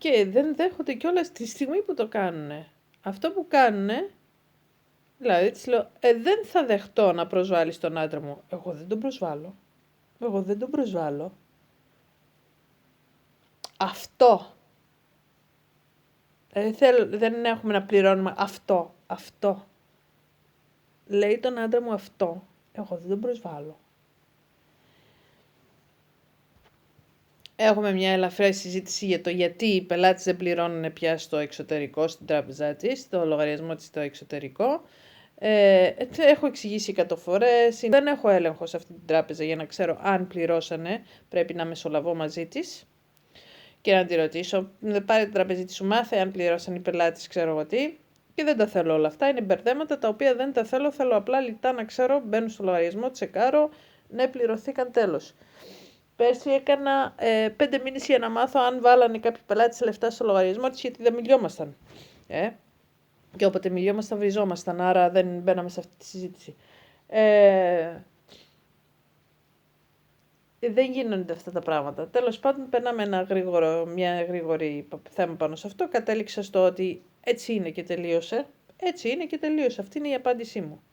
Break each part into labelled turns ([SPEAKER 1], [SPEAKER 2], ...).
[SPEAKER 1] Και δεν δέχονται κιόλας τη στιγμή που το κάνουνε. Αυτό που κάνουνε, δηλαδή της λέω, δεν θα δεχτώ να προσβάλλεις τον άντρα μου. Εγώ δεν τον προσβάλλω. Εγώ δεν τον προσβάλλω. Αυτό. Δεν έχουμε να πληρώνουμε αυτό. Λέει τον άντρα μου αυτό. Εγώ δεν τον προσβάλλω. Έχουμε μια ελαφρά συζήτηση για το γιατί οι πελάτες δεν πληρώνουν πια στο εξωτερικό, στην τράπεζά της, στο λογαριασμό της στο εξωτερικό. Έχω εξηγήσει 100 φορές. Δεν έχω έλεγχο σε αυτή την τράπεζα για να ξέρω αν πληρώσανε. Πρέπει να μεσολαβώ μαζί της και να τη ρωτήσω. Πάρε την τραπεζίτη σου, μάθε αν πληρώσαν οι πελάτες, ξέρω εγώ τι. Και δεν τα θέλω όλα αυτά. Είναι μπερδέματα τα οποία δεν τα θέλω. Θέλω απλά λιτά να ξέρω. Μπαίνω στο λογαριασμό, τσεκάρω. Ναι, πληρωθήκαν, τέλος. Πέρσι έκανα 5 μήνες για να μάθω αν βάλανε κάποιοι πελάτες λεφτά στο λογαριασμό της, γιατί δεν μιλιόμασταν. Και όποτε μιλιόμασταν βριζόμασταν, άρα δεν μπαίναμε σε αυτή τη συζήτηση. Δεν γίνονται αυτά τα πράγματα. Τέλος πάντων, περνάμε μια γρήγορη θέμα πάνω σε αυτό. Κατέληξα στο ότι έτσι είναι και τελείωσε. Έτσι είναι και τελείωσε. Αυτή είναι η απάντησή μου.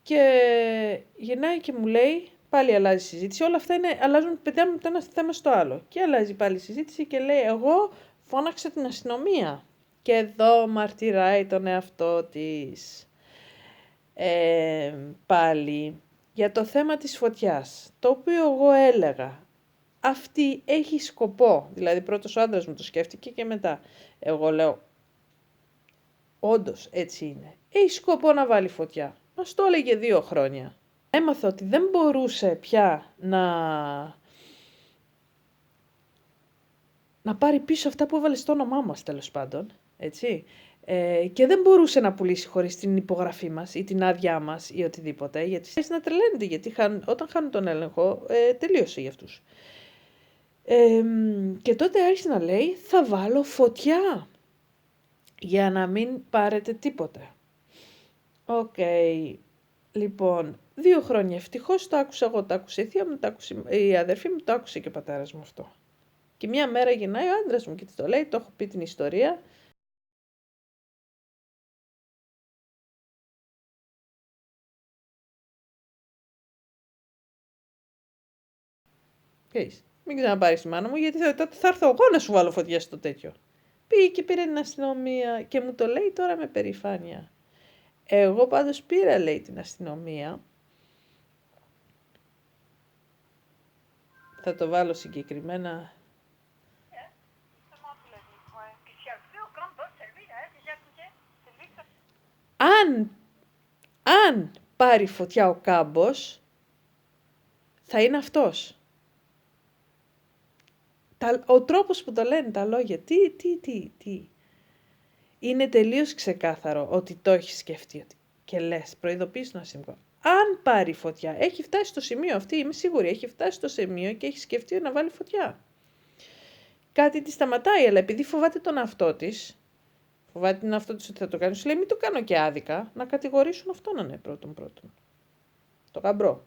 [SPEAKER 1] Και γυρνάει και μου λέει, πάλι αλλάζει η συζήτηση. Όλα αυτά αλλάζουν, παιδιά μου, το ένα θέμα στο άλλο. Και αλλάζει πάλι η συζήτηση και λέει, εγώ φώναξα την αστυνομία. Και εδώ μαρτυράει τον εαυτό της. Πάλι για το θέμα της φωτιάς, το οποίο εγώ έλεγα, αυτή έχει σκοπό, δηλαδή πρώτος ο άντρας μου το σκέφτηκε και μετά εγώ λέω, όντως έτσι είναι, έχει σκοπό να βάλει φωτιά, μας το έλεγε 2 χρόνια. Έμαθα ότι δεν μπορούσε πια να πάρει πίσω αυτά που έβαλε στο όνομά μας, τέλος πάντων, έτσι. Και δεν μπορούσε να πουλήσει χωρίς την υπογραφή μας ή την άδειά μας ή οτιδήποτε, γιατί άρχισε να τρελαίνεται, γιατί όταν χάνουν τον έλεγχο, τελείωσε για αυτούς. Και τότε άρχισε να λέει, θα βάλω φωτιά για να μην πάρετε τίποτε. Οκ. Λοιπόν, 2 χρόνια ευτυχώς το άκουσα εγώ, το άκουσε η θεία μου, το άκουσε η αδερφή μου, το άκουσε και ο πατέρας μου αυτό. Και μια μέρα γυρνάει ο άντρας μου και της το λέει, το έχω πει την ιστορία. Μην ξαναπάρεις τη μάνα μου, γιατί θα έρθω εγώ να σου βάλω φωτιά στο τέτοιο. Πήγε και πήρε την αστυνομία και μου το λέει τώρα με περηφάνεια. Εγώ πάντως πήρα, λέει, την αστυνομία. Θα το βάλω συγκεκριμένα. Αν πάρει φωτιά ο κάμπος, θα είναι αυτός. Ο τρόπος που το λένε τα λόγια, τι. Είναι τελείως ξεκάθαρο ότι το έχει σκεφτεί. Και λες, προειδοποιείς τον αστυνομικό. Αν πάρει φωτιά, έχει φτάσει στο σημείο αυτή, είμαι σίγουρη, έχει φτάσει στο σημείο και έχει σκεφτεί να βάλει φωτιά. Κάτι τη σταματάει, αλλά επειδή φοβάται τον εαυτό της, φοβάται τον εαυτό της ότι θα το κάνει, σου λέει μην το κάνω και άδικα, να κατηγορήσουν αυτόν να είναι πρώτον. Το γαμπρό.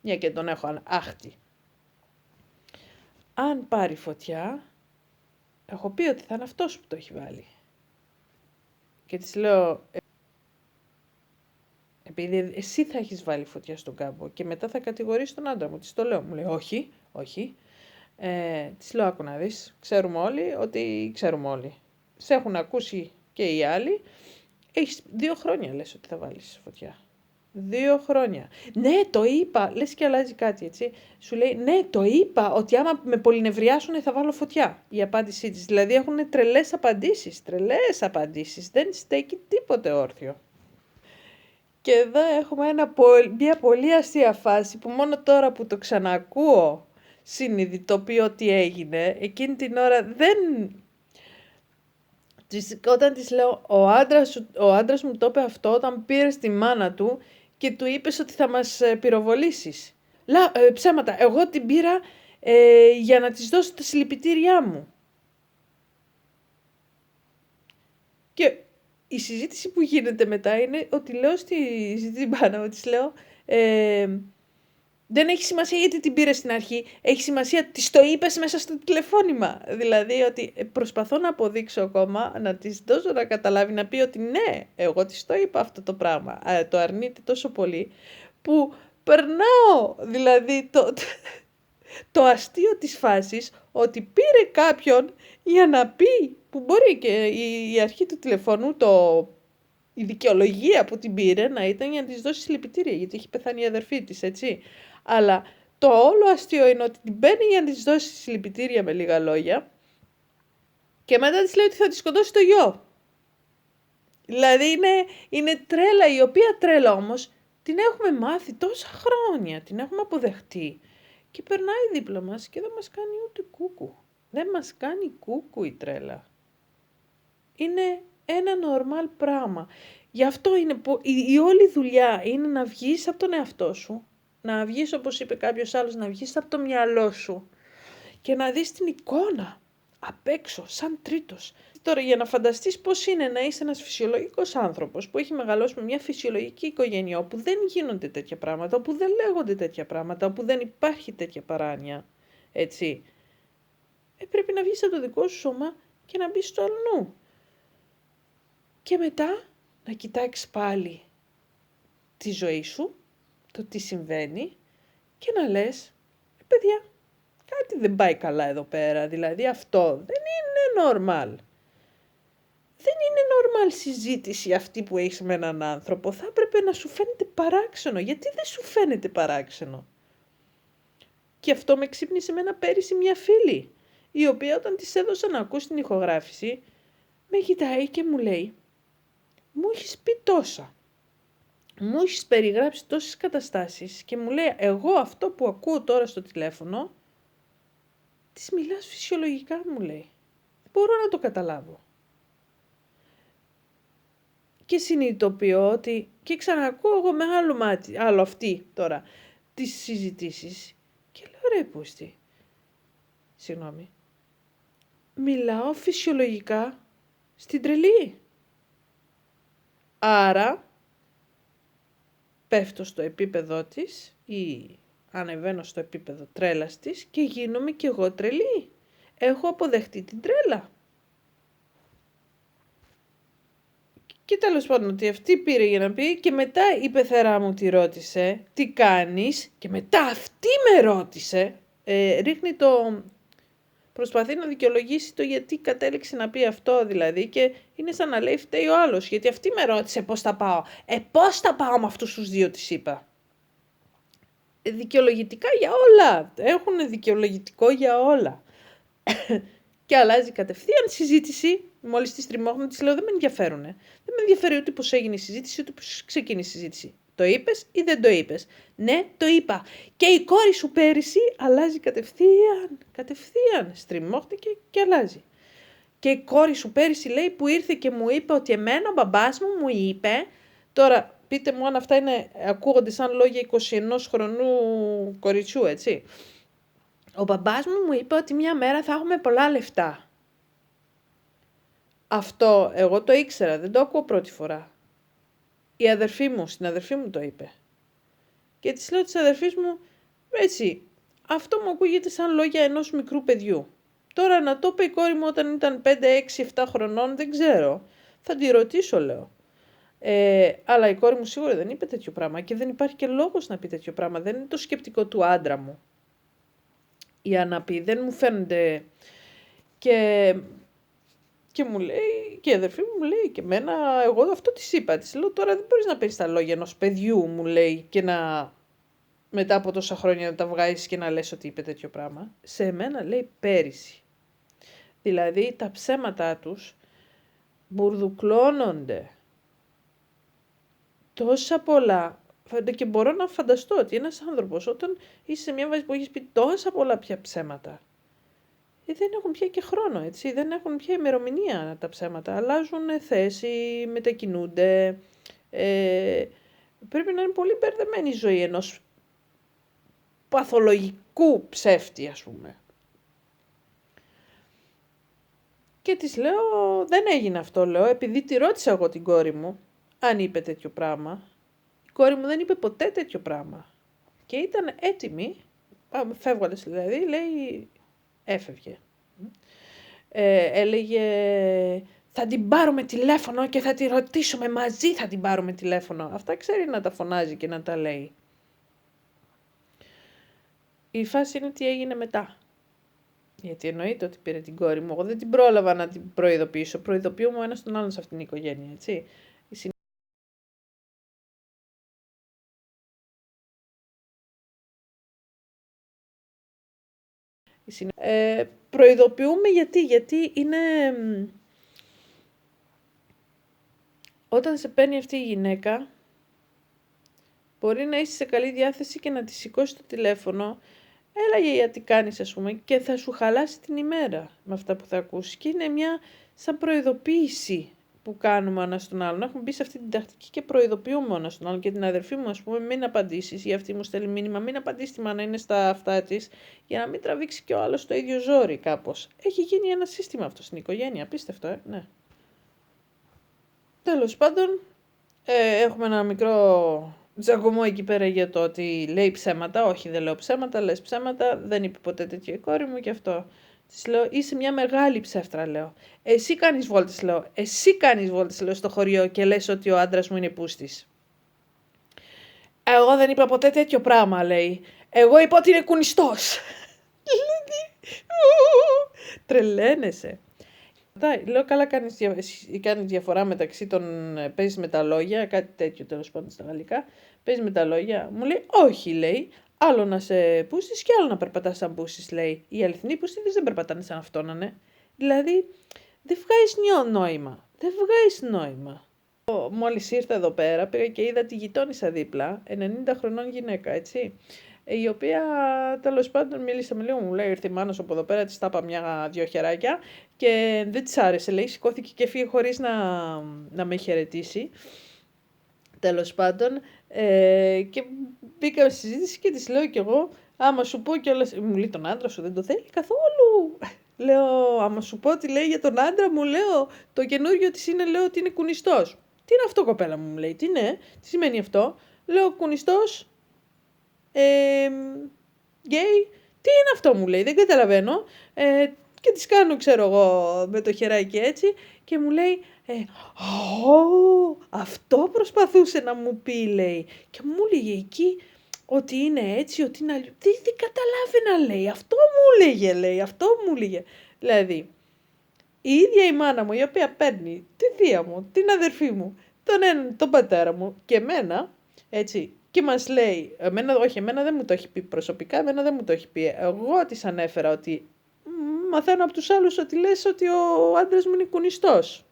[SPEAKER 1] Μια και τον έχω άχτη. Αν πάρει φωτιά, έχω πει ότι θα είναι αυτός που το έχει βάλει. Και της λέω, επειδή εσύ θα έχεις βάλει φωτιά στον κάμπο και μετά θα κατηγορήσεις τον άντρα μου. Της το λέω, μου λέει όχι. Της λέω, άκου να δεις, ξέρουμε όλοι ότι ξέρουμε όλοι. Σε έχουν ακούσει και οι άλλοι. Έχεις 2 χρόνια λες ότι θα βάλεις φωτιά. 2 χρόνια. Ναι, το είπα. Λες και αλλάζει κάτι, έτσι. Σου λέει, ναι, το είπα ότι άμα με πολυνευριάσουν θα βάλω φωτιά. Η απάντησή της. Δηλαδή έχουν τρελές απαντήσεις. Δεν στέκει τίποτε όρθιο. Και εδώ έχουμε μια πολύ αστεία φάση που μόνο τώρα που το ξανακούω συνειδητοποιώ τι έγινε. Εκείνη την ώρα δεν... Όταν της λέω, ο άντρας μου το είπε αυτό όταν πήρε τη μάνα του και του είπες ότι θα μας πυροβολήσεις. Ψέματα, εγώ την πήρα για να της δώσω τα συλληπιτήριά μου. Και η συζήτηση που γίνεται μετά είναι ότι λέω στη μάνα μου, της λέω, Δεν έχει σημασία γιατί την πήρε στην αρχή. Έχει σημασία της το είπες μέσα στο τηλεφώνημα. Δηλαδή ότι προσπαθώ να αποδείξω ακόμα, να της δώσω να καταλάβει, να πει ότι ναι, εγώ της το είπα αυτό το πράγμα. Το αρνείται τόσο πολύ που περνάω δηλαδή το αστείο της φάσης ότι πήρε κάποιον για να πει, που μπορεί και η αρχή του τηλεφώνου, η δικαιολογία που την πήρε να ήταν για να της δώσει συλληπιτήρια, γιατί έχει πεθάνει η αδερφή της, έτσι. Αλλά το όλο αστείο είναι ότι την παίρνει για να της δώσει συλληπιτήρια, με λίγα λόγια, και μετά της λέει ότι θα της σκοτώσει το γιο. Δηλαδή είναι τρέλα, η οποία τρέλα όμως την έχουμε μάθει τόσα χρόνια, την έχουμε αποδεχτεί και περνάει δίπλα μας και δεν μας κάνει ούτε κούκου. Δεν μας κάνει κούκου η τρέλα. Είναι ένα normal πράγμα. Γι' αυτό είναι η όλη δουλειά είναι να βγεις από τον εαυτό σου, να βγεις, όπως είπε κάποιος άλλος, να βγεις από το μυαλό σου και να δεις την εικόνα απ' έξω, σαν τρίτος. Τώρα, για να φανταστείς πώς είναι να είσαι ένας φυσιολογικός άνθρωπος που έχει μεγαλώσει με μια φυσιολογική οικογένεια, όπου δεν γίνονται τέτοια πράγματα, όπου δεν λέγονται τέτοια πράγματα, όπου δεν υπάρχει τέτοια παράνοια, έτσι. Πρέπει να βγεις από το δικό σου σώμα και να μπεις στο αλλού. Και μετά να κοιτάξεις πάλι τη ζωή σου, το τι συμβαίνει και να λες, παιδιά, κάτι δεν πάει καλά εδώ πέρα, δηλαδή αυτό δεν είναι normal. Δεν είναι normal συζήτηση αυτή που έχεις με έναν άνθρωπο, θα έπρεπε να σου φαίνεται παράξενο. Γιατί δεν σου φαίνεται παράξενο? Και αυτό με ξύπνησε εμένα πέρυσι μια φίλη, η οποία όταν της έδωσα να ακούσει την ηχογράφηση, με κοιτάει και μου λέει, μου έχεις πει τόσα, μου έχεις περιγράψει τόσες καταστάσεις και μου λέει, εγώ αυτό που ακούω τώρα στο τηλέφωνο, της μιλάς φυσιολογικά, μου λέει. Δεν μπορώ να το καταλάβω. Και συνειδητοποιώ ότι, και ξανακούω εγώ με άλλο μάτι, άλλο αυτή τώρα, τις συζητήσεις και λέω, ρε πούστη, συγγνώμη, μιλάω φυσιολογικά στην τρελή. Άρα, πέφτω στο επίπεδο της ή ανεβαίνω στο επίπεδο τρέλας της και γίνομαι κι εγώ τρελή. Έχω αποδεχτεί την τρέλα. Και τέλος πάντων ότι αυτή πήρε για να πει και μετά η πεθερά μου τη ρώτησε τι κάνεις και μετά αυτή με ρώτησε, προσπαθεί να δικαιολογήσει το γιατί κατέληξε να πει αυτό δηλαδή και είναι σαν να λέει φταίει ο άλλος γιατί αυτή με ρώτησε πώς θα πάω. Πώς θα πάω με αυτούς τους δύο, της είπα. Δικαιολογητικά για όλα. Έχουν δικαιολογητικό για όλα. Και αλλάζει κατευθείαν συζήτηση. Μόλις τη τριμώχνω, της λέω: δεν με ενδιαφέρουν. Δεν με ενδιαφέρει ούτε πώς έγινε η συζήτηση, ούτε πώς ξεκίνησε η συζήτηση. Το είπες ή δεν το είπες? Ναι, το είπα. Και η κόρη σου πέρυσι αλλάζει κατευθείαν. Κατευθείαν. Στριμώχτηκε και αλλάζει. Και η κόρη σου πέρυσι λέει που ήρθε και μου είπε ότι εμένα ο μπαμπάς μου είπε. Τώρα πείτε μου αν αυτά ακούγονται σαν λόγια 21 χρονού κοριτσιού, έτσι. Ο μπαμπάς μου είπε ότι μια μέρα θα έχουμε πολλά λεφτά. Αυτό εγώ το ήξερα, δεν το ακούω πρώτη φορά. Στην αδερφή μου το είπε. Και της λέω της αδερφής μου, έτσι, αυτό μου ακούγεται σαν λόγια ενός μικρού παιδιού. Τώρα να το είπε η κόρη μου όταν ήταν 5, 6, 7 χρονών, δεν ξέρω. Θα τη ρωτήσω, λέω. Αλλά η κόρη μου σίγουρα δεν είπε τέτοιο πράγμα και δεν υπάρχει και λόγος να πει τέτοιο πράγμα. Δεν είναι το σκεπτικό του άντρα μου. Για να πει, δεν μου φαίνονται. Και μου λέει, και η αδερφή μου λέει και εμένα, εγώ αυτό της είπα. Της λέω τώρα δεν μπορείς να παίρνεις τα λόγια ενός παιδιού, μου λέει, και να μετά από τόσα χρόνια να τα βγάζεις και να λες ότι είπε τέτοιο πράγμα. Σε εμένα λέει πέρυσι. Δηλαδή τα ψέματά τους μπουρδουκλώνονται τόσα πολλά. Και μπορώ να φανταστώ ότι ένας άνθρωπος όταν είσαι σε μια βάση που έχεις πει τόσα πολλά πια ψέματα, δεν έχουν πια και χρόνο, έτσι, δεν έχουν πια ημερομηνία τα ψέματα, αλλάζουν θέση, μετακινούνται, πρέπει να είναι πολύ μπερδεμένη η ζωή ενός παθολογικού ψεύτη, ας πούμε. Και της λέω, δεν έγινε αυτό, λέω, επειδή τη ρώτησα εγώ την κόρη μου, αν είπε τέτοιο πράγμα. Η κόρη μου δεν είπε ποτέ τέτοιο πράγμα. Και ήταν έτοιμη, φεύγοντας δηλαδή, λέει, έφευγε. Έλεγε, θα την πάρουμε τηλέφωνο και θα τη ρωτήσουμε μαζί, θα την πάρουμε τηλέφωνο. Αυτά ξέρει να τα φωνάζει και να τα λέει. Η φάση είναι τι έγινε μετά. Γιατί εννοείται ότι πήρε την κόρη μου. Εγώ δεν την πρόλαβα να την προειδοποιήσω. Προειδοποιούμε ο ένας τον άλλον σε αυτήν την οικογένεια, έτσι. Προειδοποιούμε γιατί είναι... Όταν σε παίρνει αυτή η γυναίκα, μπορεί να είσαι σε καλή διάθεση και να τη σηκώσει το τηλέφωνο. Έλα για τι κάνεις, ας πούμε, και θα σου χαλάσει την ημέρα με αυτά που θα ακούσεις. Και είναι μια σαν προειδοποίηση που κάνουμε ο ένας τον άλλον. Έχουμε μπει σε αυτή την τακτική και προειδοποιούμε ο ένας τον άλλον. Και την αδερφή μου, ας πούμε, μην απαντήσεις, ή αυτή μου στέλνει μήνυμα, μην απαντήσει τη μάνα, είναι στα αυτά της, για να μην τραβήξει και ο άλλος το ίδιο ζόρι κάπως. Έχει γίνει ένα σύστημα αυτό στην οικογένεια, απίστευτο, ναι. Τέλος πάντων, έχουμε ένα μικρό τζαγκωμό εκεί πέρα για το ότι λέει ψέματα. Όχι, δεν λέω ψέματα, λες ψέματα, δεν είπε ποτέ τέτοιο η κόρη μου και αυτό. Της λέω, είσαι μια μεγάλη ψεύτρα, λέω. Εσύ κάνεις βόλτες, λέω. Εσύ κάνεις βόλτες, λέω, στο χωριό και λες ότι ο άντρας μου είναι πούστης. Εγώ δεν είπα ποτέ τέτοιο πράγμα, λέει. Εγώ είπα ότι είναι κουνιστός. Τρελαίνεσαι. Λέω, καλά κάνεις διαφορά μεταξύ των παίζεις με τα λόγια, κάτι τέτοιο τέλος πάντων στα γαλλικά, παίζεις με τα λόγια. Μου λέει, όχι, λέει, άλλο να σε πούσεις και άλλο να περπατάς σαν πούσεις, λέει. Οι αληθινοί πούστιδες δεν περπατάνε σαν αυτό να είναι. Δηλαδή, δεν βγάζεις νόημα. Δεν βγάζεις νόημα. Μόλις ήρθα εδώ πέρα, πήγα και είδα τη γειτόνισσα δίπλα, 90 χρονών γυναίκα, έτσι. Η οποία τέλος πάντων μίλησε με λίγο, μου λέει, ήρθε η μάνα σου από εδώ πέρα, της τάπα μια-δυο χεράκια και δεν της άρεσε, λέει, σηκώθηκε και φύγε χωρίς να με χαιρετήσει. Τέλος πάντων, και μπήκα στη συζήτηση και της λέω κι εγώ, άμα σου πω κιόλας, μου λέει τον άντρα σου δεν το θέλει καθόλου. Λέω, άμα σου πω τι λέει για τον άντρα μου, λέω, το καινούριο της είναι, λέω, ότι είναι κουνιστός. Τι είναι αυτό, κοπέλα μου λέει, τι είναι, τι σημαίνει αυτό. Λέω, κουνιστός, γκέι, τι είναι αυτό, μου λέει, δεν καταλαβαίνω. Και της κάνω, ξέρω εγώ, με το χεράκι έτσι και μου λέει, αυτό προσπαθούσε να μου πει, λέει. Και μου έλεγε εκεί ότι είναι έτσι, ότι είναι αλλιώς. Δεν καταλάβαινα, λέει, αυτό μου έλεγε, λέει, αυτό μου έλεγε. Δηλαδή, η ίδια η μάνα μου, η οποία παίρνει τη θεία μου, την αδερφή μου, τον πατέρα μου και εμένα, έτσι, και μας λέει, εμένα δεν μου το έχει πει προσωπικά, εμένα δεν μου το έχει πει. Εγώ της ανέφερα ότι μαθαίνω από τους άλλους ότι λες ότι ο άντρας μου είναι κουνιστός.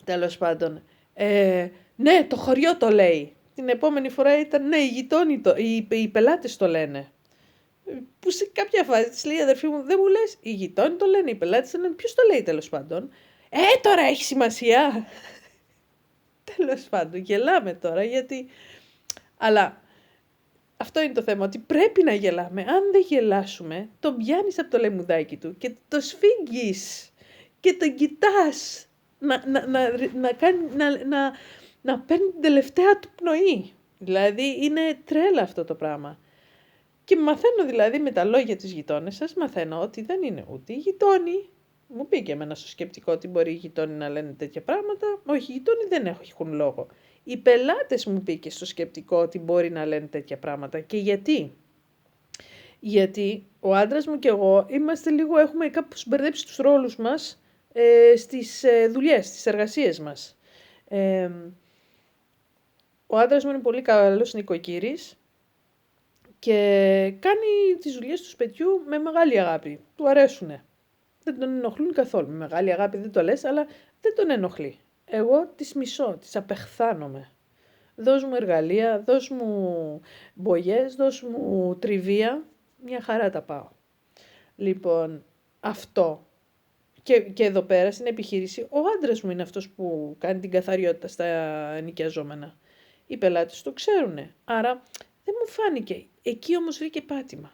[SPEAKER 1] Τέλος πάντων. Ναι, το χωριό το λέει. Την επόμενη φορά ήταν, ναι, οι γειτόνοι, οι πελάτες το λένε. Που σε κάποια φάση της λέει η αδερφή μου, δεν μου λες, οι γειτόνοι το λένε, οι πελάτες το λένε, ποιος το λέει τέλος πάντων. Τώρα έχει σημασία. Τέλος πάντων, γελάμε τώρα γιατί... Αλλά αυτό είναι το θέμα, ότι πρέπει να γελάμε. Αν δεν γελάσουμε, τον πιάνεις από το λαιμουδάκι του και το σφίγγεις και τον κοιτάς να παίρνει την τελευταία του πνοή. Δηλαδή είναι τρέλα αυτό το πράγμα. Και μαθαίνω δηλαδή με τα λόγια της γειτόνισσας, μαθαίνω ότι δεν είναι ούτε οι γειτόνοι. Μου πήγε εμένα στο σκεπτικό ότι μπορεί οι γειτόνοι να λένε τέτοια πράγματα. Όχι, οι γειτόνοι δεν έχουν λόγο. Οι πελάτες μου πήγε στο σκεπτικό ότι μπορεί να λένε τέτοια πράγματα. Και γιατί? Γιατί ο άντρας μου και εγώ είμαστε λίγο, έχουμε κάπως μπερδέψει τους ρόλους μας στις δουλειές, στις εργασίες μας. Ο άντρας μου είναι πολύ καλός νοικοκύρης και κάνει τις δουλειές του σπιτιού με μεγάλη αγάπη. Του αρέσουνε. Δεν τον ενοχλούν καθόλου. Με μεγάλη αγάπη δεν το λες, αλλά δεν τον ενοχλεί. Εγώ τις μισώ, τις απεχθάνομαι. Δώσ' μου εργαλεία, δώσ' μου μπογιές, δώσ' μου τριβία, μια χαρά τα πάω. Λοιπόν, αυτό. Και εδώ πέρα στην επιχείρηση, ο άντρας μου είναι αυτός που κάνει την καθαριότητα στα νοικιαζόμενα. Οι πελάτες το ξέρουνε, άρα δεν μου φάνηκε. Εκεί όμως βρήκε πάτημα.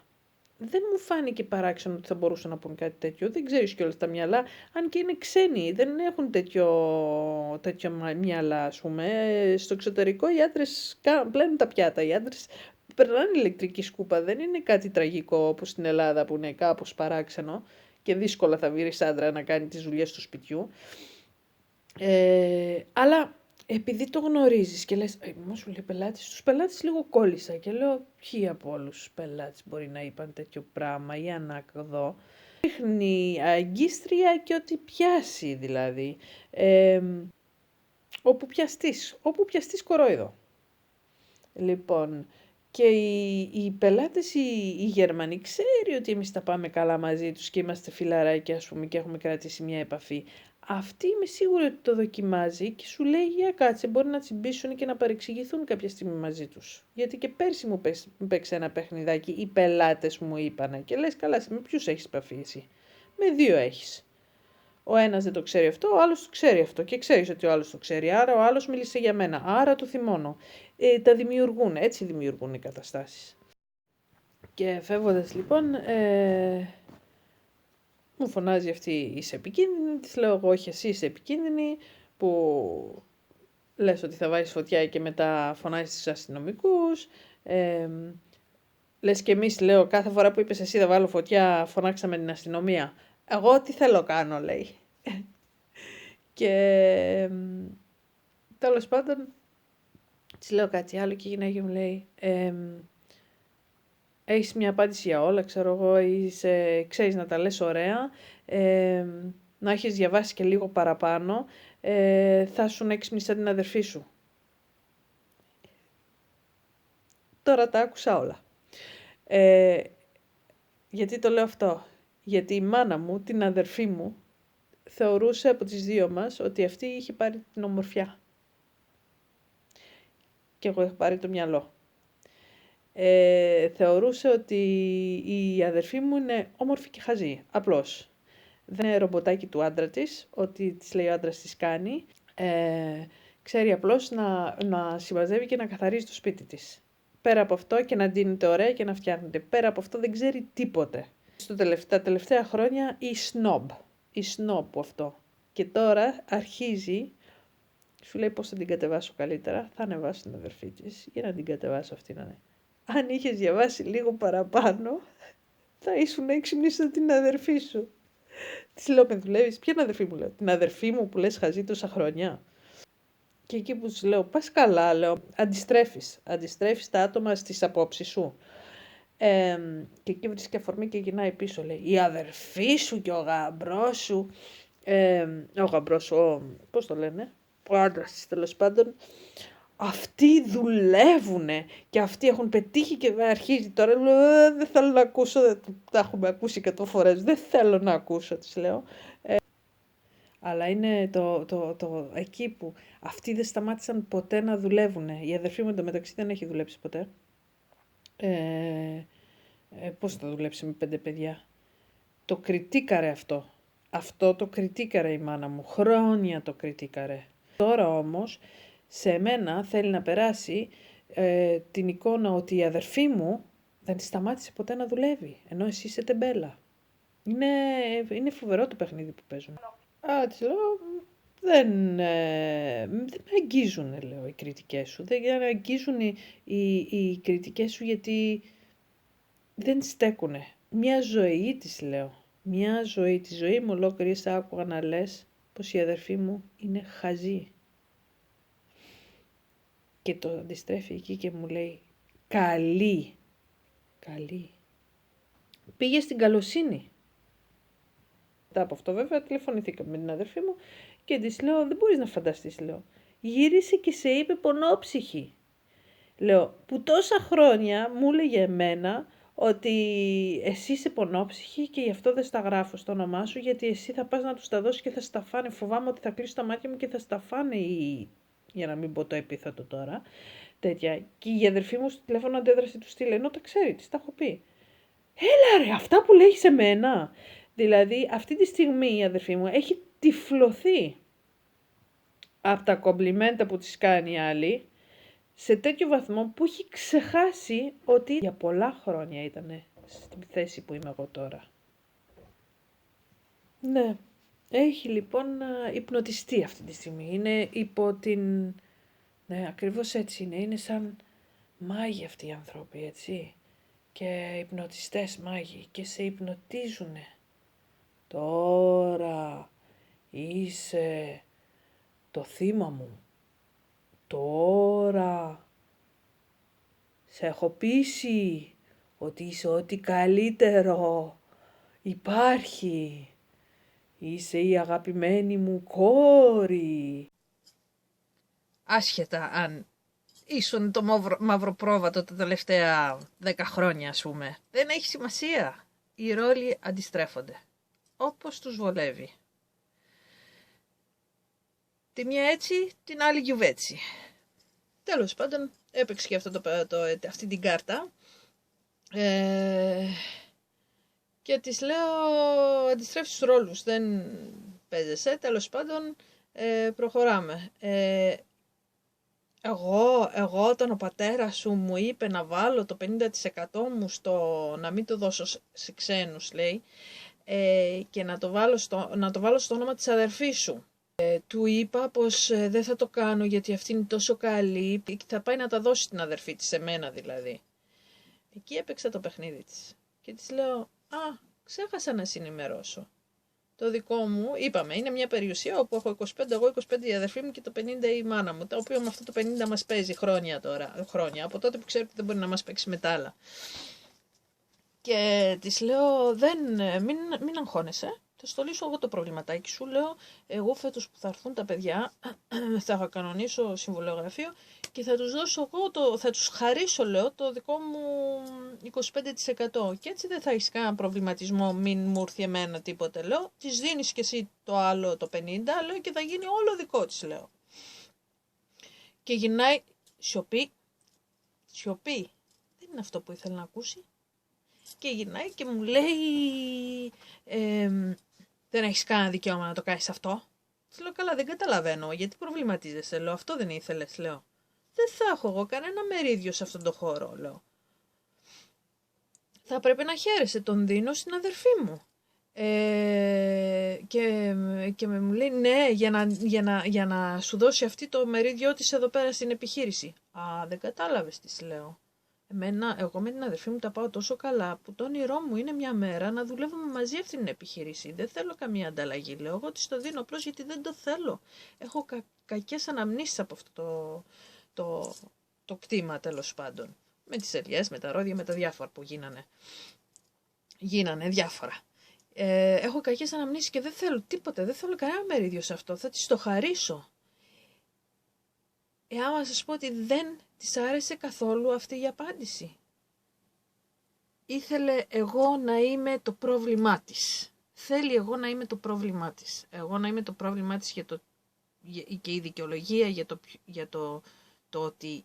[SPEAKER 1] δεν μου φάνηκε παράξενο ότι θα μπορούσαν να πούν κάτι τέτοιο. Δεν ξέρεις κιόλας τα μυαλά, αν και είναι ξένοι, δεν έχουν τέτοιο μυαλά, ας πούμε. Στο εξωτερικό οι άντρες πλένουν τα πιάτα, οι άντρες περνάνε ηλεκτρική σκούπα. Δεν είναι κάτι τραγικό όπως στην Ελλάδα που είναι κάπως παράξενο και δύσκολα θα βρεις άντρα να κάνει τις δουλειές του σπιτιού. Αλλά επειδή το γνωρίζεις και λες, μου σου λέει πελάτης, τους πελάτες λίγο κόλλησα και λέω ποιοι από όλους τους πελάτες μπορεί να είπαν τέτοιο πράγμα ή να δω. Ρίχνει αγκίστρια και ότι πιάσει δηλαδή. Όπου πιαστείς κορόιδο. Λοιπόν, και οι πελάτες οι Γερμανοί ξέρει ότι εμείς τα πάμε καλά μαζί τους και είμαστε φιλαράκια, ας πούμε, και έχουμε κρατήσει μια επαφή. Αυτή είμαι σίγουρη ότι το δοκιμάζει και σου λέει για κάτσε, μπορεί να τσιμπήσουν και να παρεξηγηθούν κάποια στιγμή μαζί τους. Γιατί και πέρσι μου παίξε ένα παιχνιδάκι, οι πελάτες μου είπανε και λες καλά, με ποιους έχεις επαφή εσύ? Με 2 έχεις. Ο ένας δεν το ξέρει αυτό, ο άλλος το ξέρει αυτό και ξέρεις ότι ο άλλος το ξέρει, άρα ο άλλος μίλησε για μένα, άρα το θυμώνω. Τα δημιουργούν, έτσι δημιουργούν οι καταστάσεις. Και φεύγοντας λοιπόν, μου φωνάζει αυτή είσαι επικίνδυνη, της λέω εγώ όχι εσύ είσαι επικίνδυνη, που λες ότι θα βάζεις φωτιά και μετά φωνάζεις τους αστυνομικούς, λες και εμείς λέω κάθε φορά που είπες εσύ θα βάλω φωτιά φωνάξαμε την αστυνομία. Εγώ τι θέλω κάνω λέει. Και τέλος πάντων της λέω κάτι άλλο και η γυναίκα μου λέει έχεις μια απάντηση για όλα, ξέρω εγώ, ξέρεις να τα λες ωραία, να έχεις διαβάσει και λίγο παραπάνω, θα σου έξυπνη σαν την αδερφή σου. Τώρα τα άκουσα όλα. Γιατί το λέω αυτό? Γιατί η μάνα μου, την αδερφή μου, θεωρούσε από τις 2 μας ότι αυτή είχε πάρει την ομορφιά. Και εγώ έχω πάρει το μυαλό. Θεωρούσε ότι η αδερφή μου είναι όμορφη και χαζή. Απλώς. Δεν είναι ρομποτάκι του άντρα της, ότι της λέει ο άντρας της κάνει. Ξέρει απλώς να συμμαζεύει και να καθαρίζει το σπίτι της. Πέρα από αυτό και να ντύνεται ωραία και να φτιάχνεται. Πέρα από αυτό δεν ξέρει τίποτε. Τα τελευταία χρόνια η snob που αυτό. Και τώρα αρχίζει, σου λέει πώς θα την κατεβάσω καλύτερα, θα ανεβάσω την αδερφή της για να την κατεβάσω αυτή να είναι. Αν είχες διαβάσει λίγο παραπάνω, θα ήσουν έξυπνη σαν την αδερφή σου. Της λέω, με δουλεύεις? Ποια αδερφή μου? Λέω, την αδερφή μου που λες χαζή τόσα χρόνια. Και εκεί που τους λέω, πας καλά, λέω, αντιστρέφεις τα άτομα στις απόψεις σου. Και εκεί βρίσκει αφορμή και γυρνάει πίσω, λέει, η αδερφή σου και ο γαμπρός σου, ο γαμπρός, πώς το λένε, ο άντρας της τέλος πάντων, αυτοί δουλεύουνε και αυτοί έχουν πετύχει και αρχίζει τώρα, λέω, δεν θέλω να ακούσω, τα έχουμε ακούσει 100 φορές, δεν θέλω να ακούσω, της λέω. Αλλά είναι το εκεί που αυτοί δεν σταμάτησαν ποτέ να δουλεύουνε. Η αδερφή μου εντωμεταξύ δεν έχει δουλέψει ποτέ. Πώς θα δουλέψει με 5 παιδιά? Το κριτίκαρε αυτό. Αυτό το κριτίκαρε η μάνα μου. Χρόνια το κριτίκαρε. Τώρα όμως σε μένα θέλει να περάσει την εικόνα ότι η αδερφή μου δεν σταμάτησε ποτέ να δουλεύει. Ενώ εσύ είσαι τεμπέλα. Είναι φοβερό το παιχνίδι που παίζουν. Της λέω, δεν με αγγίζουν, λέω, οι κριτικές σου. Δεν με αγγίζουν οι κριτικές σου γιατί δεν στέκουνε. Μια ζωή της λέω. Μια ζωή, τη ζωή μου ολόκληρη άκουγα να λες πως η αδερφή μου είναι χαζή. Και το αντιστρέφει εκεί και μου λέει καλή. Πήγε στην καλοσύνη. Μετά από αυτό βέβαια τηλεφωνηθήκαμε με την αδερφή μου και της λέω δεν μπορείς να φανταστείς, λέω. Γύρισε και σε είπε πονόψυχη. Λέω που τόσα χρόνια μου έλεγε εμένα ότι εσύ είσαι πονόψυχη και γι' αυτό δεν στα γράφω στο όνομά σου γιατί εσύ θα πας να τους τα δώσεις και θα στα φάνε. Φοβάμαι ότι θα κλείσω τα μάτια μου και θα στα φάνε για να μην πω το επίθετο τώρα. Τέτοια. Και η αδερφή μου στο τηλέφωνο αντέδρασε του στείλε ενώ τα ξέρει, της τα έχω πει. Έλα ρε, αυτά που λέει σε μένα. Δηλαδή αυτή τη στιγμή η αδερφή μου έχει τυφλωθεί από τα κομπλιμέντα που της κάνει η άλλη σε τέτοιο βαθμό που έχει ξεχάσει ότι για πολλά χρόνια ήταν στη θέση που είμαι εγώ τώρα. Ναι, έχει λοιπόν υπνοτιστεί αυτή τη στιγμή. Είναι υπό την... Ναι, ακριβώς έτσι είναι. Είναι σαν μάγοι αυτοί οι άνθρωποι, έτσι. Και υπνοτιστές μάγοι και σε υπνοτίζουνε. Τώρα είσαι το θύμα μου. Τώρα σε έχω πείσει ότι είσαι ό,τι καλύτερο υπάρχει. Είσαι η αγαπημένη μου κόρη. Άσχετα αν ήσουν το μαυροπρόβατο τα τελευταία 10 χρόνια, ας πούμε. Δεν έχει σημασία. Οι ρόλοι αντιστρέφονται. Όπως τους βολεύει. Τη μια έτσι, την άλλη γιουβέτσι. Τέλος πάντων, έπαιξε και αυτή την κάρτα. Και της λέω, αντιστρέφεις τους ρόλους, δεν παίζεσαι. Τέλος πάντων, προχωράμε. Εγώ όταν ο πατέρας σου μου είπε να βάλω το 50% μου να μην το δώσω σε ξένους, λέει, και να το βάλω στο όνομα της αδερφής σου. Του είπα πως δεν θα το κάνω γιατί αυτή είναι τόσο καλή και θα πάει να τα δώσει στην αδερφή της, σε μένα δηλαδή. Εκεί έπαιξα το παιχνίδι της και της λέω, ξέχασα να συνημερώσω. Το δικό μου, είπαμε, είναι μια περιουσία όπου έχω 25 εγώ, 25 η αδερφή μου και το 50 η μάνα μου, το οποίο με αυτό το 50 μας παίζει χρόνια τώρα, από τότε που ξέρω ότι δεν μπορεί να μας παίξει με τα άλλα. Και της λέω, μην αγχώνεσαι, θα στο λύσω εγώ το προβληματάκι σου, λέω, εγώ φέτος που θα έρθουν τα παιδιά, θα κανονίσω συμβολογραφείο και θα τους δώσω εγώ, θα τους χαρίσω, λέω, το δικό μου 25% και έτσι δεν θα έχεις κανένα προβληματισμό, μην μου έρθει εμένα τίποτε, λέω, της δίνεις και εσύ το άλλο το 50, λέω, και θα γίνει όλο δικό της, λέω. Και γυρνάει, σιωπή, δεν είναι αυτό που ήθελα να ακούσει. Και γυρνάει και μου λέει, δεν έχεις κανένα δικαίωμα να το κάνεις αυτό. Της λέω, καλά, δεν καταλαβαίνω, γιατί προβληματίζεσαι, λέω, αυτό δεν ήθελες, λέω. Δεν θα έχω εγώ κανένα μερίδιο σε αυτόν τον χώρο, λέω. Θα πρέπει να χαίρεσαι, τον δίνω στην αδερφή μου. Και μου λέει, ναι, για να σου δώσει αυτή το μερίδιό της εδώ πέρα στην επιχείρηση. Δεν κατάλαβες, της λέω. Εγώ με την αδερφή μου τα πάω τόσο καλά που το όνειρό μου είναι μια μέρα να δουλεύουμε μαζί αυτή την επιχείρηση. Δεν θέλω καμία ανταλλαγή, λέω. Εγώ της το δίνω απλώς γιατί δεν το θέλω. Έχω κακές αναμνήσεις από αυτό το κτήμα, τέλος πάντων. Με τις ελιές, με τα ρόδια, με τα διάφορα που γίνανε. Γίνανε διάφορα. Έχω κακές αναμνήσεις και δεν θέλω τίποτα, δεν θέλω κανένα μερίδιο σε αυτό. Θα της το χαρίσω. Άμα σας πω ότι δεν της άρεσε καθόλου αυτή η απάντηση. Ήθελε εγώ να είμαι το πρόβλημά της. Θέλει εγώ να είμαι το πρόβλημά της. Εγώ να είμαι το πρόβλημά της και η δικαιολογία για το ότι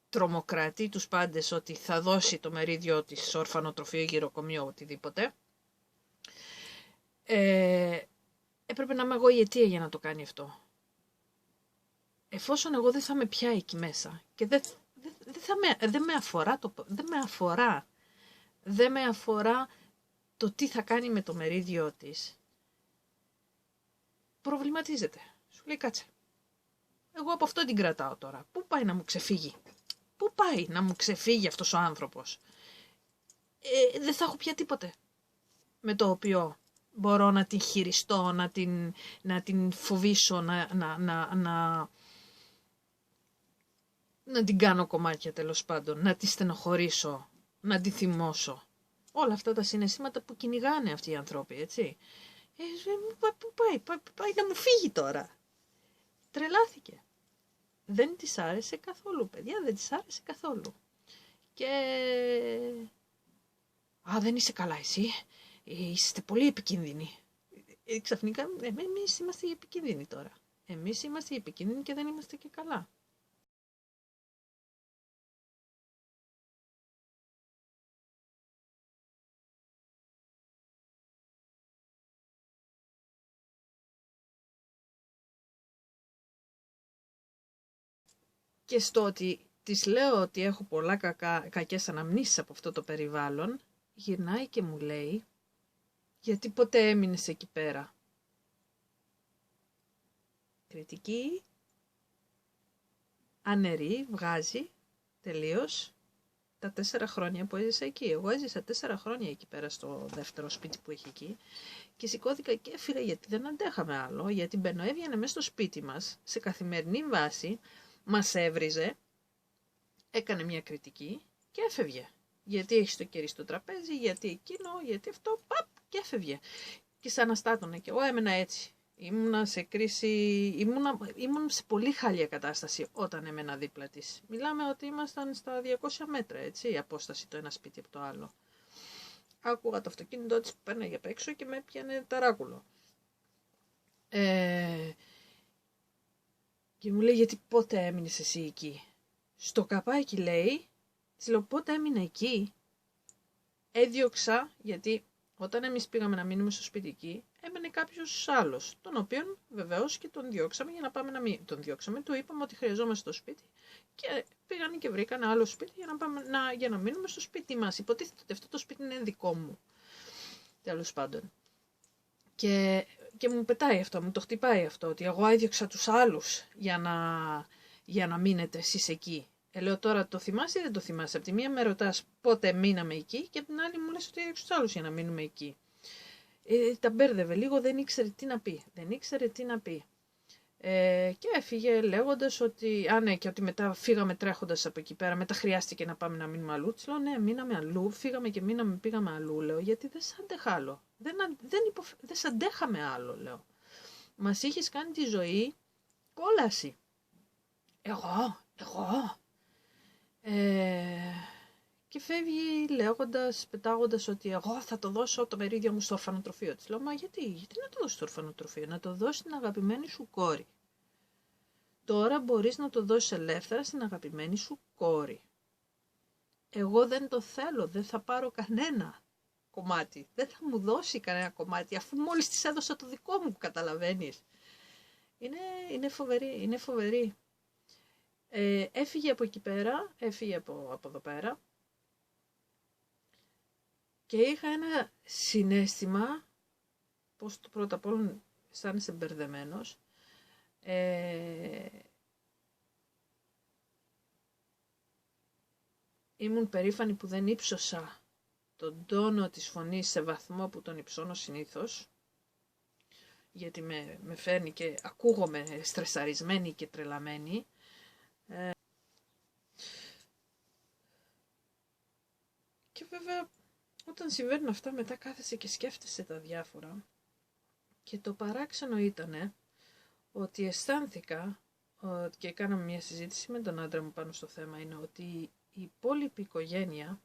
[SPEAKER 1] τρομοκρατεί τους πάντες, ότι θα δώσει το μερίδιο της σε ορφανοτροφείο, γυροκομείο, οτιδήποτε. Έπρεπε να είμαι εγώ η αιτία για να το κάνει αυτό. Εφόσον εγώ δεν θα με πιάει εκεί μέσα και δεν με αφορά το τι θα κάνει με το μερίδιο της, προβληματίζεται. Σου λέει, κάτσε. Εγώ από αυτό την κρατάω τώρα. Πού πάει να μου ξεφύγει αυτός ο άνθρωπος. Δεν θα έχω πια τίποτε με το οποίο μπορώ να την χειριστώ, να την φοβήσω, να την κάνω κομμάτια, τέλος πάντων, να τη στενοχωρήσω, να τη θυμώσω. Όλα αυτά τα συναισθήματα που κυνηγάνε αυτοί οι άνθρωποι, έτσι. Πού πάει να μου φύγει τώρα. Τρελάθηκε. Δεν της άρεσε καθόλου, παιδιά, δεν της άρεσε καθόλου. Και... δεν είσαι καλά εσύ. Είστε πολύ επικίνδυνοι. Ξαφνικά, εμείς είμαστε οι επικίνδυνοι τώρα. Εμείς είμαστε οι επικίνδυνοι και δεν είμαστε και καλά. Και στο ότι της λέω ότι έχω πολλά κακές αναμνήσεις από αυτό το περιβάλλον, γυρνάει και μου λέει, γιατί ποτέ έμεινες εκεί πέρα? Κριτική, ανερή, βγάζει τελείως τα 4 χρόνια που έζησα εκεί. Εγώ έζησα 4 χρόνια εκεί πέρα στο δεύτερο σπίτι που έχει εκεί και σηκώθηκα και έφυγα γιατί δεν αντέχαμε άλλο, γιατί έβγαινε μέσα στο σπίτι μας σε καθημερινή βάση, μας έβριζε, έκανε μια κριτική και έφευγε. Γιατί έχει το κερί στο τραπέζι, γιατί εκείνο, γιατί αυτό, παπ, και έφευγε. Και σαν αστάτωνε και εγώ έμενα έτσι. Ήμουνα σε κρίση, ήμουν σε πολύ χάλια κατάσταση όταν έμενα δίπλα της. Μιλάμε ότι ήμασταν στα 200 μέτρα, έτσι, η απόσταση το ένα σπίτι από το άλλο. Άκουγα το αυτοκίνητό της που πέρναγε απ' έξω και με έπιανε ταράκουλο. Και μου λέει, γιατί πότε έμεινες εσύ εκεί? Στο καπάκι, λέει, της λέω, πότε έμεινα εκεί? Έδιωξα, γιατί όταν εμείς πήγαμε να μείνουμε στο σπίτι εκεί, έμενε κάποιος άλλος, τον οποίον βεβαίως και τον διώξαμε για να πάμε να μείνουμε. Τον διώξαμε, του είπαμε ότι χρειαζόμαστε το σπίτι και πήγαν και βρήκαν άλλο σπίτι για να μείνουμε στο σπίτι μας. Υποτίθεται ότι αυτό το σπίτι είναι δικό μου. Τέλος πάντων. Και μου πετάει αυτό, μου το χτυπάει αυτό, ότι εγώ έδιωξα τους άλλους για να μείνετε εσείς εκεί. Λέω τώρα, το θυμάσαι ή δεν το θυμάσαι? Από τη μία με ρωτάς πότε μείναμε εκεί και από την άλλη μου λες ότι έδιωξα τους άλλους για να μείνουμε εκεί. Τα μπέρδευε λίγο, δεν ήξερε τι να πει. Και έφυγε λέγοντας ότι, ναι, και ότι μετά φύγαμε τρέχοντας από εκεί πέρα, μετά χρειάστηκε να πάμε να μείνουμε αλλού. Της λέω, ναι, μείναμε αλλού, φύγαμε και πήγαμε αλλού, λέω, γιατί δεν σ' αντέχα άλλο. Δεν σ' αντέχαμε άλλο, λέω. Μας είχες κάνει τη ζωή κόλαση. Εγώ. Και φεύγει λέγοντας, πετάγοντας ότι εγώ θα το δώσω το μερίδιο μου στο ορφανοτροφείο. Της λέω, μα γιατί να το δώσεις στο ορφανοτροφείο? Να το δώσεις στην αγαπημένη σου κόρη. Τώρα μπορείς να το δώσεις ελεύθερα στην αγαπημένη σου κόρη. Εγώ δεν το θέλω, δεν θα πάρω κανένα κομμάτι. Δεν θα μου δώσει κανένα κομμάτι, αφού μόλις της έδωσα το δικό μου, καταλαβαίνεις. Είναι φοβερή. Έφυγε από εκεί πέρα, έφυγε από εδώ πέρα και είχα ένα συναίσθημα, πως πρώτα απ' όλα αισθάνεσαι μπερδεμένος, ήμουν περήφανη που δεν ύψωσα τον τόνο της φωνής σε βαθμό που τον υψώνω συνήθως, γιατί με φέρνει και ακούγομαι στρεσαρισμένη και τρελαμένη. Και βέβαια όταν συμβαίνουν αυτά μετά κάθεσαι και σκέφτεσαι τα διάφορα και το παράξενο ήτανε ότι αισθάνθηκα, και κάναμε μια συζήτηση με τον άντρα μου πάνω στο θέμα, είναι ότι η υπόλοιπη οικογένεια